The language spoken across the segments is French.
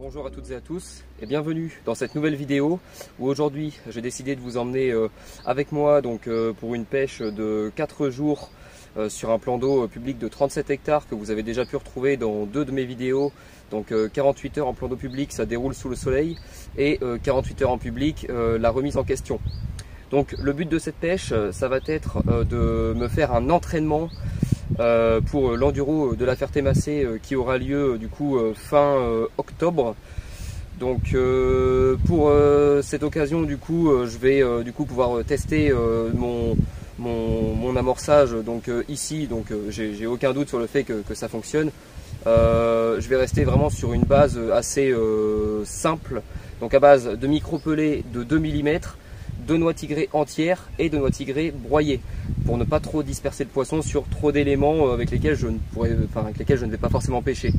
Bonjour à toutes et à tous et bienvenue dans cette nouvelle vidéo où aujourd'hui j'ai décidé de vous emmener avec moi pour une pêche de 4 jours sur un plan d'eau public de 37 hectares que vous avez déjà pu retrouver dans 2 de mes vidéos. Donc 48 heures en plan d'eau public, ça déroule sous le soleil, et 48 heures en public, la remise en question. Donc le but de cette pêche, ça va être de me faire un entraînement pour l'enduro de la Ferté-Macé qui aura lieu du coup fin octobre. Donc pour cette occasion du coup je vais pouvoir tester mon amorçage ici, j'ai aucun doute sur le fait que ça fonctionne. Je vais rester vraiment sur une base assez simple, donc à base de micro-pelés de 2 mm, de noix tigrées entières et de noix tigrées broyées, pour ne pas trop disperser le poisson sur trop d'éléments avec lesquels je ne vais pas forcément pêcher.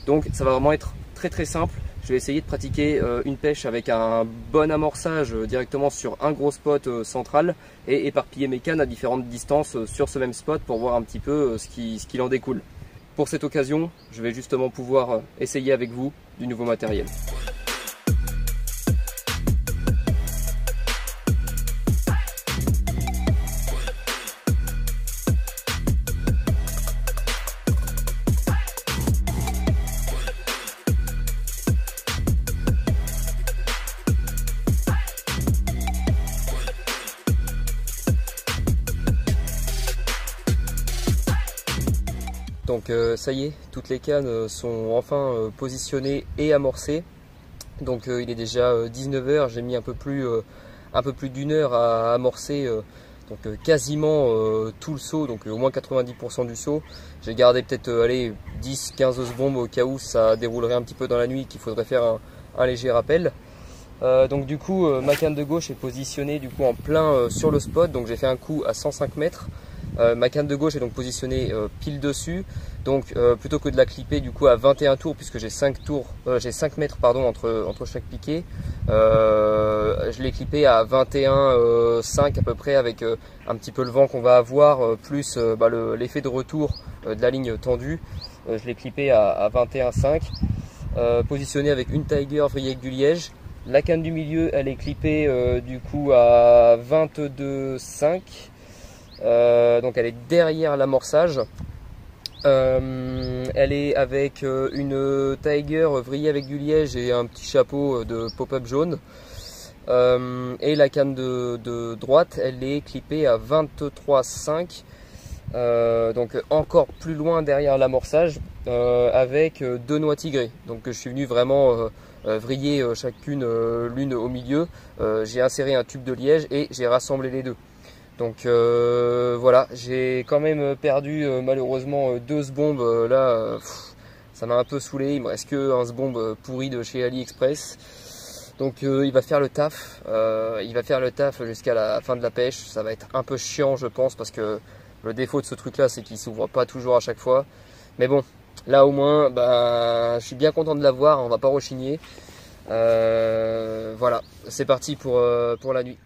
Donc ça va vraiment être très simple. Je vais essayer de pratiquer une pêche avec un bon amorçage directement sur un gros spot central et éparpiller mes cannes à différentes distances sur ce même spot pour voir un petit peu ce qu'il en découle. Pour cette occasion, je vais justement pouvoir essayer avec vous du nouveau matériel. Donc ça y est, toutes les cannes sont enfin positionnées et amorcées. Donc il est déjà 19 h, j'ai mis un peu plus d'1 heure à amorcer quasiment tout le seau, donc au moins 90% du seau. J'ai gardé peut-être 10-15 secondes au cas où ça déroulerait un petit peu dans la nuit, qu'il faudrait faire un léger rappel. Donc du coup ma canne de gauche est positionnée du coup en plein sur le spot, donc j'ai fait un coup à 105 mètres. Ma canne de gauche est donc positionnée pile dessus, donc plutôt que de la clipper du coup à 21 tours, puisque j'ai 5 mètres pardon, entre chaque piquet, je l'ai clippé à 21,5 à peu près, avec un petit peu le vent qu'on va avoir, plus l'effet de retour de la ligne tendue. Je l'ai clippé à 21,5, positionné avec une Tiger vrillée avec du liège. La canne du milieu, elle est clippée du coup à 22,5. Donc elle est derrière l'amorçage. Elle est avec une Tiger vrillée avec du liège et un petit chapeau de pop-up jaune. Et la canne de droite, elle est clippée à 23,5. Donc encore plus loin derrière l'amorçage, avec 2 noix tigrées. Donc je suis venu vraiment vriller chacune l'une au milieu. J'ai inséré un tube de liège et j'ai rassemblé les deux. Donc voilà, j'ai quand même perdu malheureusement 2 sbombes là, ça m'a un peu saoulé. Il me reste que un sbombe pourri de chez AliExpress. Donc il va faire le taf, jusqu'à la fin de la pêche. Ça va être un peu chiant je pense, parce que le défaut de ce truc là, c'est qu'il s'ouvre pas toujours à chaque fois. Mais bon, là au moins je suis bien content de l'avoir, on va pas rechigner. Voilà, c'est parti pour la nuit.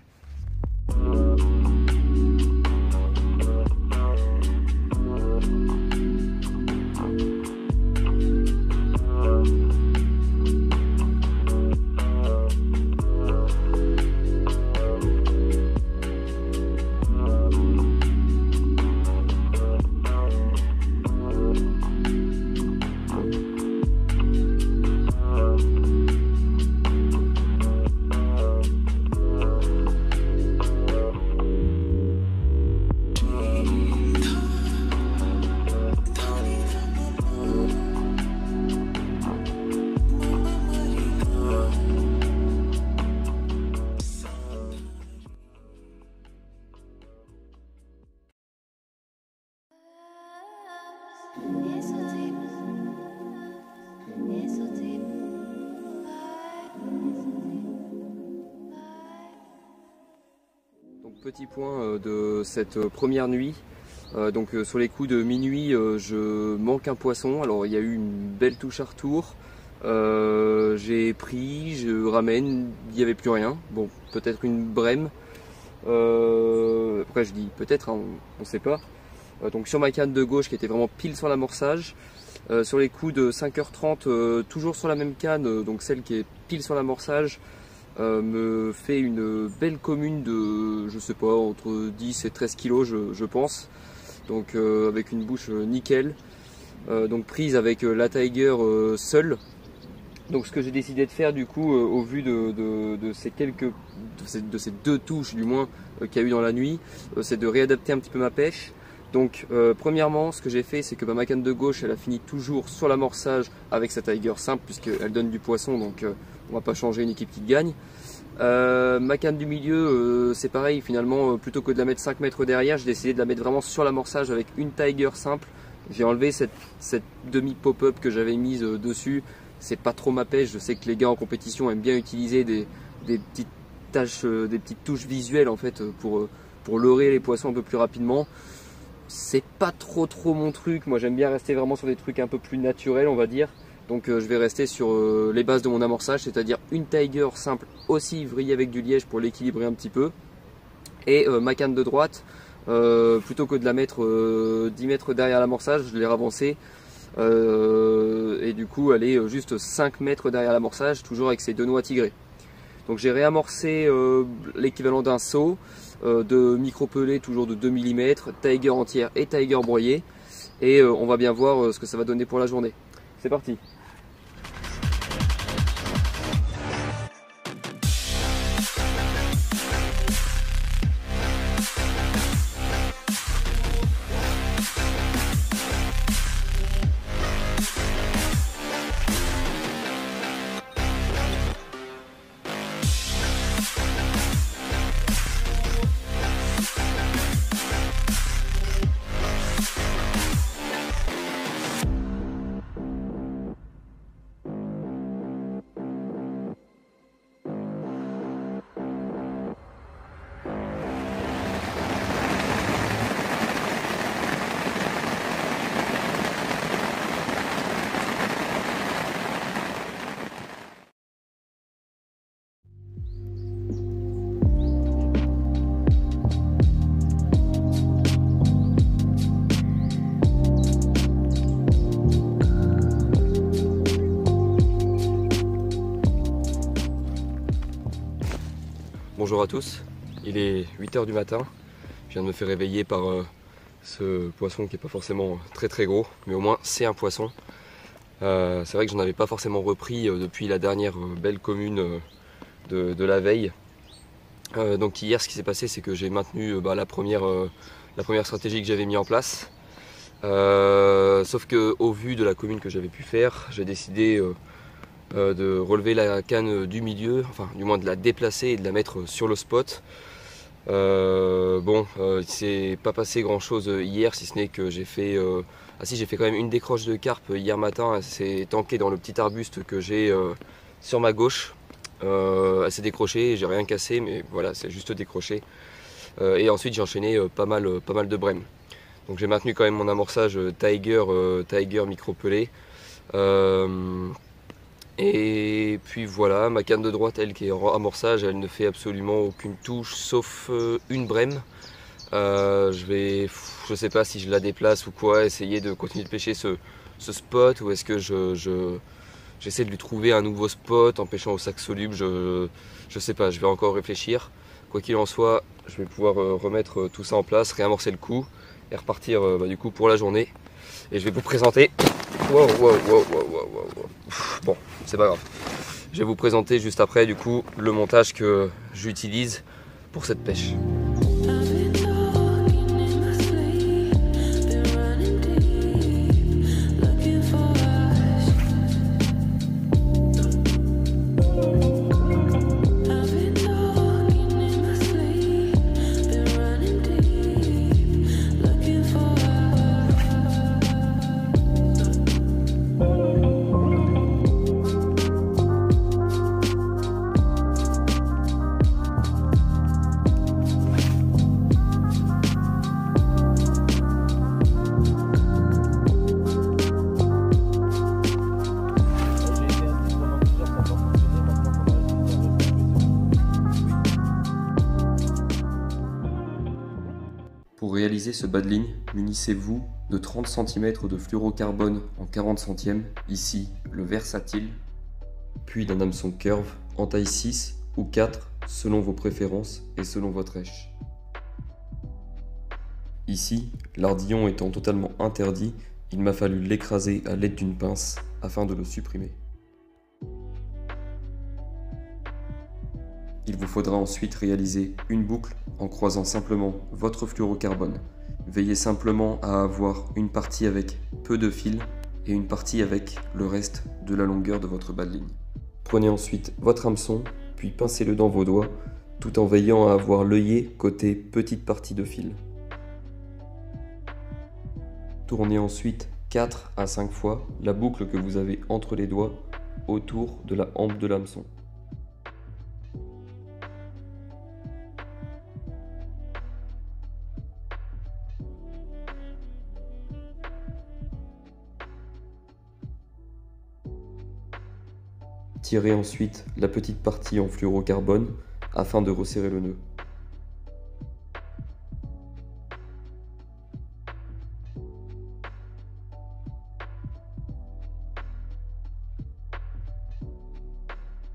Petit point de cette première nuit, sur les coups de minuit, je manque un poisson. Alors il y a eu une belle touche à retour, J'ai pris, je ramène, il n'y avait plus rien. Bon, peut-être une brème. Après je dis peut-être, hein, on ne sait pas. Donc sur ma canne de gauche qui était vraiment pile sur l'amorçage. Sur les coups de 5h30, toujours sur la même canne, donc celle qui est pile sur l'amorçage, me fait une belle commune de, je sais pas, entre 10 et 13 kg je pense. Donc avec une bouche nickel. Donc prise avec la Tiger seule. Donc ce que j'ai décidé de faire du coup au vu de ces deux touches du moins qu'il y a eu dans la nuit, c'est de réadapter un petit peu ma pêche. Donc premièrement ce que j'ai fait c'est que ma canne de gauche elle a fini toujours sur l'amorçage avec sa Tiger simple puisqu'elle donne du poisson, donc on va pas changer une équipe qui gagne. Ma canne du milieu c'est pareil finalement, plutôt que de la mettre 5 mètres derrière, j'ai décidé de la mettre vraiment sur l'amorçage avec une Tiger simple. J'ai enlevé cette demi pop-up que j'avais mise dessus. C'est pas trop ma pêche, je sais que les gars en compétition aiment bien utiliser des petites tâches, des petites touches visuelles en fait pour leurrer les poissons un peu plus rapidement. C'est pas trop mon truc, moi j'aime bien rester vraiment sur des trucs un peu plus naturels on va dire. Donc je vais rester sur les bases de mon amorçage, c'est-à-dire une Tiger simple aussi vrillée avec du liège pour l'équilibrer un petit peu. Et ma canne de droite, plutôt que de la mettre 10 mètres derrière l'amorçage, je l'ai ravancée. Et du coup elle est juste 5 mètres derrière l'amorçage, toujours avec ses deux noix tigrées. Donc j'ai réamorcé l'équivalent d'un seau de micro-pelé, toujours de 2 mm, Tiger entière et Tiger broyée. Et on va bien voir ce que ça va donner pour la journée. C'est parti! Bonjour à tous, il est 8 h du matin, je viens de me faire réveiller par ce poisson qui n'est pas forcément très gros, mais au moins c'est un poisson. C'est vrai que j'en avais pas forcément repris depuis la dernière belle commune de la veille. Donc hier ce qui s'est passé c'est que j'ai maintenu la première stratégie que j'avais mis en place. Sauf que au vu de la commune que j'avais pu faire, j'ai décidé de relever la canne du milieu, enfin du moins de la déplacer et de la mettre sur le spot. Il s'est pas passé grand chose hier, si ce n'est que j'ai fait j'ai fait quand même une décroche de carpe hier matin. Elle s'est tankée dans le petit arbuste que j'ai sur ma gauche. Elle s'est décrochée, j'ai rien cassé, mais voilà, c'est juste décroché. Et ensuite j'ai enchaîné pas mal de brèmes. Donc j'ai maintenu quand même mon amorçage Tiger micro-pelé. Et puis voilà, ma canne de droite, elle qui est en amorçage, elle ne fait absolument aucune touche sauf une brème. Je sais pas si je la déplace ou quoi, essayer de continuer de pêcher ce spot, ou est-ce que j'essaie de lui trouver un nouveau spot en pêchant au sac soluble, je sais pas, je vais encore réfléchir. Quoi qu'il en soit, je vais pouvoir remettre tout ça en place, réamorcer le coup et repartir du coup pour la journée. Et je vais vous présenter. Wow. Bon, c'est pas grave. Je vais vous présenter juste après du coup le montage que j'utilise pour cette pêche. Pour réaliser ce bas de ligne, munissez-vous de 30 cm de fluorocarbone en 40 centièmes, ici le versatile, puis d'un hameçon curve en taille 6 ou 4 selon vos préférences et selon votre èche. Ici, l'ardillon étant totalement interdit, il m'a fallu l'écraser à l'aide d'une pince afin de le supprimer. Il vous faudra ensuite réaliser une boucle en croisant simplement votre fluorocarbone. Veillez simplement à avoir une partie avec peu de fil et une partie avec le reste de la longueur de votre bas de ligne. Prenez ensuite votre hameçon, puis pincez-le dans vos doigts, tout en veillant à avoir l'œillet côté petite partie de fil. Tournez ensuite 4 à 5 fois la boucle que vous avez entre les doigts autour de la hampe de l'hameçon. Tirez ensuite la petite partie en fluorocarbone afin de resserrer le nœud.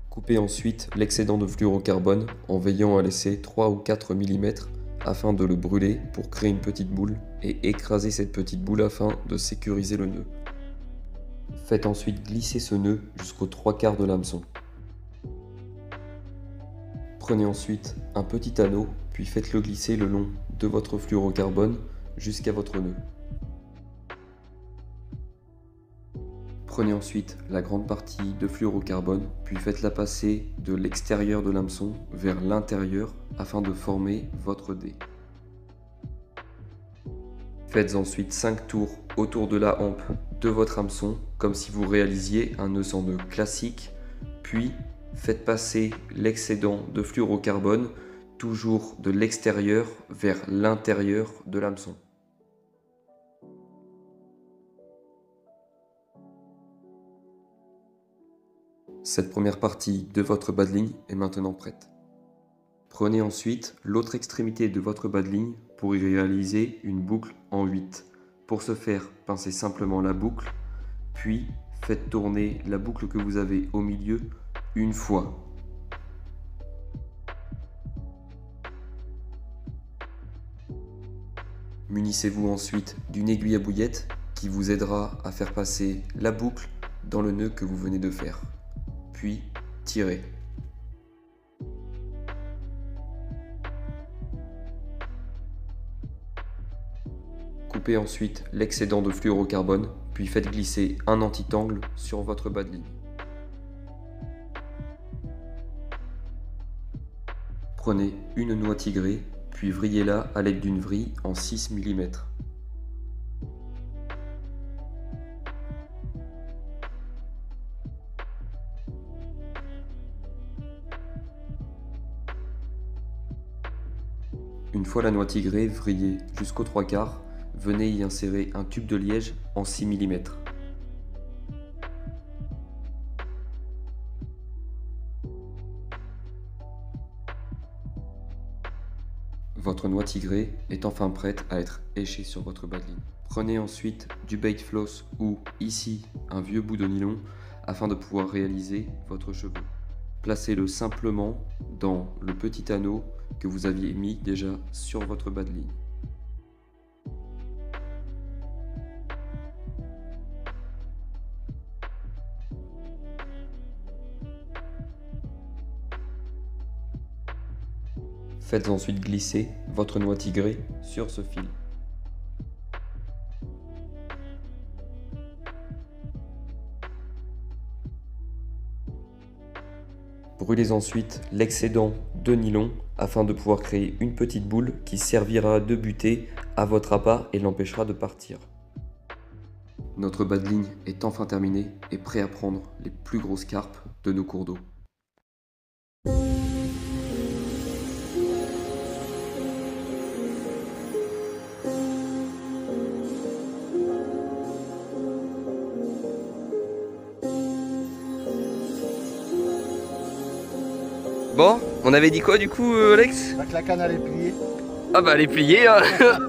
Coupez ensuite l'excédent de fluorocarbone en veillant à laisser 3 ou 4 mm afin de le brûler pour créer une petite boule et écraser cette petite boule afin de sécuriser le nœud. Faites ensuite glisser ce nœud jusqu'aux 3/4 de l'hameçon. Prenez ensuite un petit anneau, puis faites-le glisser le long de votre fluorocarbone jusqu'à votre nœud. Prenez ensuite la grande partie de fluorocarbone, puis faites-la passer de l'extérieur de l'hameçon vers l'intérieur afin de former votre dé. Faites ensuite 5 tours autour de la hampe de votre hameçon, comme si vous réalisiez un nœud sans nœud classique, puis faites passer l'excédent de fluorocarbone toujours de l'extérieur vers l'intérieur de l'hameçon. Cette première partie de votre bas de ligne est maintenant prête. Prenez ensuite l'autre extrémité de votre bas de ligne pour y réaliser une boucle en 8. Pour ce faire, pincez simplement la boucle, puis faites tourner la boucle que vous avez au milieu une fois. Munissez-vous ensuite d'une aiguille à bouillette qui vous aidera à faire passer la boucle dans le nœud que vous venez de faire. Puis tirez. Coupez ensuite l'excédent de fluorocarbone, puis faites glisser un anti-angle sur votre bas de ligne. Prenez une noix tigrée, puis vrillez-la à l'aide d'une vrille en 6 mm. Une fois la noix tigrée vrillée jusqu'aux 3/4, venez y insérer un tube de liège en 6 mm. Votre noix tigrée est enfin prête à être échée sur votre bas de ligne. Prenez ensuite du bait floss ou ici un vieux bout de nylon afin de pouvoir réaliser votre cheveu. Placez-le simplement dans le petit anneau que vous aviez mis déjà sur votre bas de ligne. Faites ensuite glisser votre noix tigrée sur ce fil. Brûlez ensuite l'excédent de nylon afin de pouvoir créer une petite boule qui servira de butée à votre appât et l'empêchera de partir. Notre bas de ligne est enfin terminé et prêt à prendre les plus grosses carpes de nos cours d'eau. Bon, on avait dit quoi du coup, Alex? Que la canne elle est pliée. Ah bah elle est pliée, hein.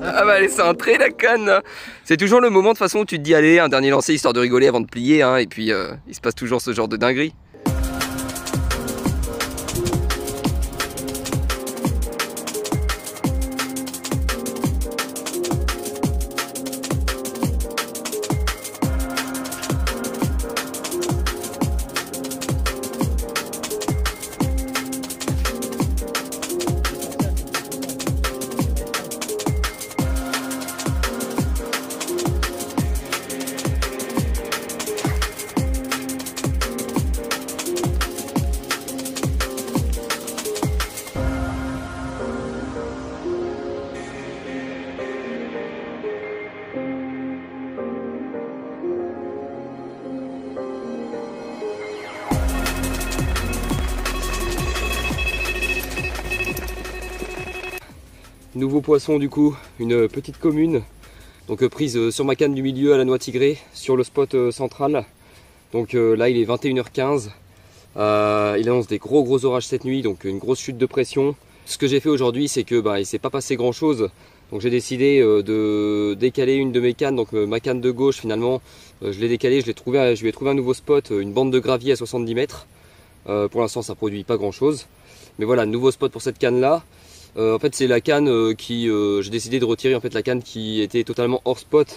Ah bah elle est cintrée la canne. C'est toujours le moment de façon où tu te dis allez, un dernier lancer histoire de rigoler avant de plier, hein. Et puis il se passe toujours ce genre de dinguerie. Nouveau poisson du coup, une petite commune, donc prise sur ma canne du milieu à la noix tigrée, sur le spot central. Donc là il est 21h15, il annonce des gros orages cette nuit, donc une grosse chute de pression. Ce que j'ai fait aujourd'hui c'est que il s'est pas passé grand chose, donc j'ai décidé de décaler une de mes cannes, donc ma canne de gauche finalement, je l'ai décalée, je lui ai trouvé un nouveau spot, une bande de gravier à 70 mètres. Pour l'instant ça produit pas grand chose, mais voilà, nouveau spot pour cette canne là. En fait c'est la canne j'ai décidé de retirer en fait la canne qui était totalement hors spot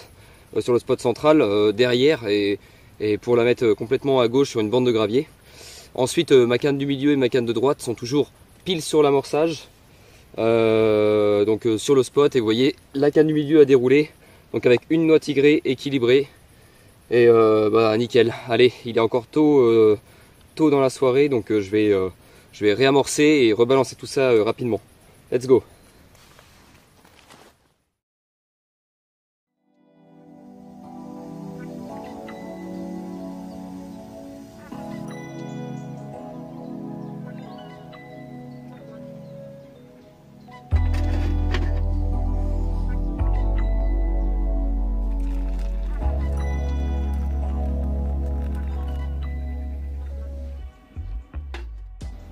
sur le spot central derrière et pour la mettre complètement à gauche sur une bande de gravier. Ensuite ma canne du milieu et ma canne de droite sont toujours pile sur l'amorçage, donc sur le spot, et vous voyez la canne du milieu a déroulé, donc avec une noix tigrée équilibrée et nickel. Allez, il est encore tôt dans la soirée, donc je vais réamorcer et rebalancer tout ça rapidement. Let's go!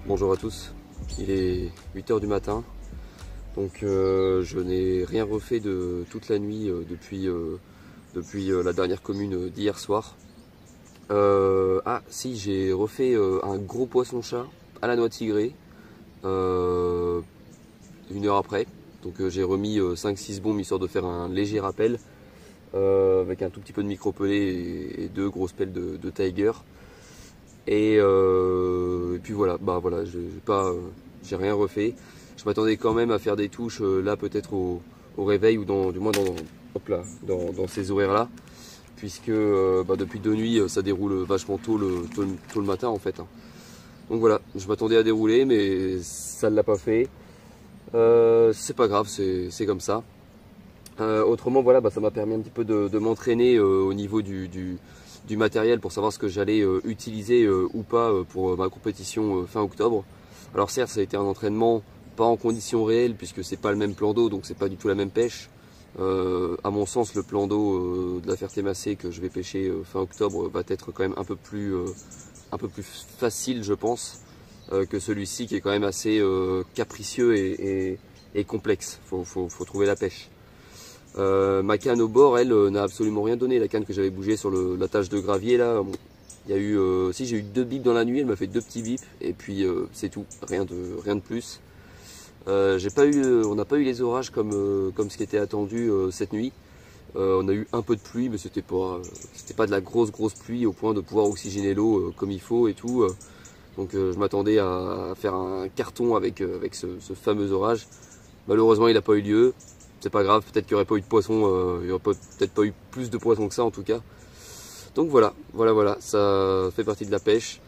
Bonjour à tous, il est 8 h du matin. Donc je n'ai rien refait de toute la nuit depuis la dernière commune d'hier soir. Ah si, j'ai refait un gros poisson-chat à la noix tigrée 1 heure après. Donc j'ai remis 5-6 bombes histoire de faire un léger rappel avec un tout petit peu de micro-pelé et 2 grosses pelles de Tiger. Et puis voilà, j'ai rien refait. Je m'attendais quand même à faire des touches là peut-être au réveil ou du moins dans ces horaires là, puisque depuis 2 nuits ça déroule vachement tôt le matin en fait. Donc voilà, je m'attendais à dérouler mais ça ne l'a pas fait. C'est pas grave, c'est comme ça. Autrement voilà, ça m'a permis un petit peu de m'entraîner au niveau du matériel pour savoir ce que j'allais utiliser ou pas pour ma compétition fin octobre. Alors certes ça a été un entraînement pas en conditions réelles puisque c'est pas le même plan d'eau, donc c'est pas du tout la même pêche. À mon sens le plan d'eau de la Ferté-Massé que je vais pêcher fin octobre va être quand même un peu plus facile je pense que celui-ci qui est quand même assez capricieux et complexe. Faut trouver la pêche. Ma canne au bord elle n'a absolument rien donné, la canne que j'avais bougée sur la tâche de gravier là. Il y a eu, si j'ai eu 2 bips dans la nuit, elle m'a fait 2 petits bips et puis c'est tout, rien de plus. On n'a pas eu les orages comme ce qui était attendu cette nuit. On a eu un peu de pluie, mais c'était pas de la grosse pluie au point de pouvoir oxygéner l'eau comme il faut et tout. Donc je m'attendais à faire un carton avec ce fameux orage. Malheureusement il n'a pas eu lieu. C'est pas grave, peut-être qu'il n'y aurait pas eu de poisson, il n'y aurait peut-être pas eu plus de poissons que ça en tout cas. Donc voilà, ça fait partie de la pêche.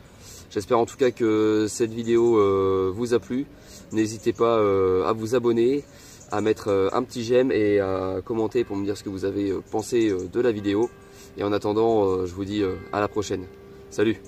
J'espère en tout cas que cette vidéo vous a plu. N'hésitez pas à vous abonner, à mettre un petit j'aime et à commenter pour me dire ce que vous avez pensé de la vidéo. Et en attendant, je vous dis à la prochaine. Salut!